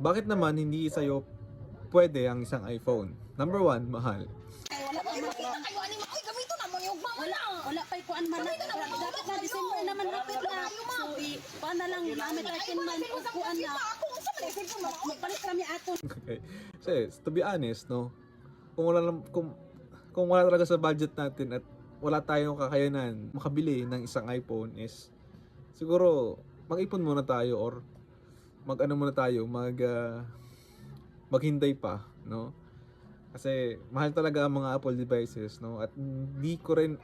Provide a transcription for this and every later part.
Bakit naman hindi sa'yo pwede ang isang iPhone? Number one, mahal. Wala pa man. Ayo ani ay gamito na mo yung mama na. Wala pa kuan man. Dapat na December naman hapit na. So kuan na lang namin 13 man o kuan na. Ako unsa man isip mo? Magpalit kami aton. Okay. Kasi, to be honest, no, kung wala talaga sa budget natin at wala tayong kakayanan makabili ng isang iPhone is siguro mag-ipon muna tayo or maghintay pa, no? Kasi mahal talaga ang mga Apple devices, no? At hindi ko rin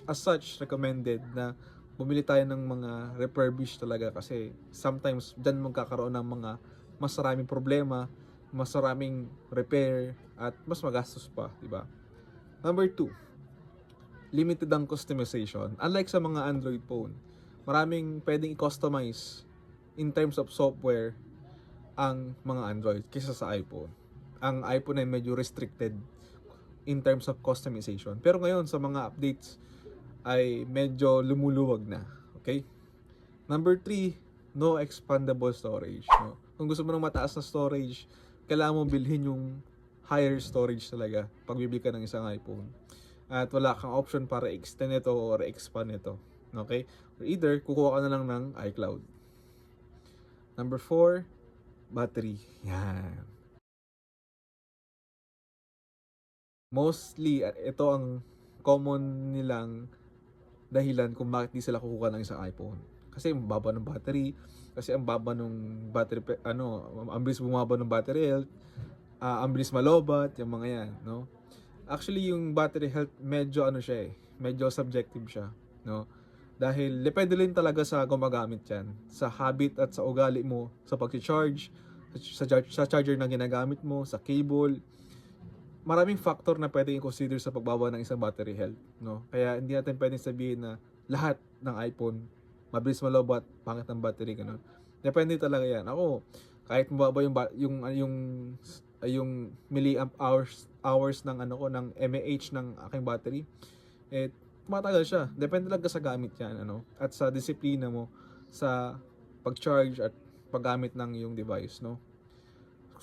as such recommended na bumili tayo ng mga refurbished talaga kasi sometimes dyan magkakaroon ng mga mas maraming problema, mas maraming repair at mas magastos pa, di ba? Number 2, limited ang customization. Unlike sa mga Android phone, maraming pwedeng i-customize in terms of software ang mga Android kaysa sa iPhone. Ang iPhone ay medyo restricted in terms of customization. Pero ngayon sa mga updates ay medyo lumuluwag na. Okay? Number 3, no expandable storage. No? Kung gusto mo ng mataas na storage, kailangan mo bilhin yung higher storage talaga pag bibili ka ng isang iPhone. At wala kang option para extend ito or expand ito. Okay? Or either, kukuha ka na lang ng iCloud. Number 4, battery. Yan. Mostly, ito ang common nilang dahilan kung bakit di sila kukuha ng isang iPhone. Kasi ang baba ng battery, kasi ang baba ng battery, ang bilis bumaba ng battery health, ang bilis malobat, yung mga yan, no? Actually, yung battery health, medyo medyo subjective siya, no? Dahil depende rin talaga sa gumagamit yan, sa habit at sa ugali mo, sa pag-charge, sa charger na ginagamit mo, sa cable. Maraming factor na pwedeng i-consider sa pagbaba ng isang battery health, no? Kaya hindi natin pwedeng sabihin na lahat ng iPhone mabilis malobat, pangit ng battery, ganun. Depende talaga yan. Ako, kahit mababa yung milliamp hours ng ng mAh ng aking battery, tumatagal siya. Depende talaga sa gamit yan, at sa disiplina mo sa pag-charge at paggamit ng yung device, no?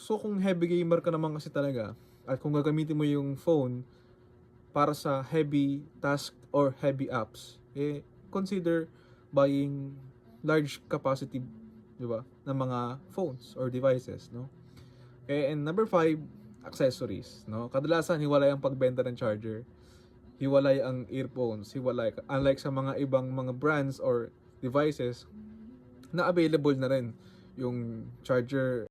So kung heavy gamer ka naman kasi talaga, at kung gagamitin mo yung phone para sa heavy task or heavy apps, consider buying large capacity, di ba, ng mga phones or devices, no? Okay, and number 5, accessories, no? Kadalasan hiwalay ang pagbenta ng charger, hiwalay ang earphones, hiwalay, unlike sa mga ibang mga brands or devices na available na rin yung charger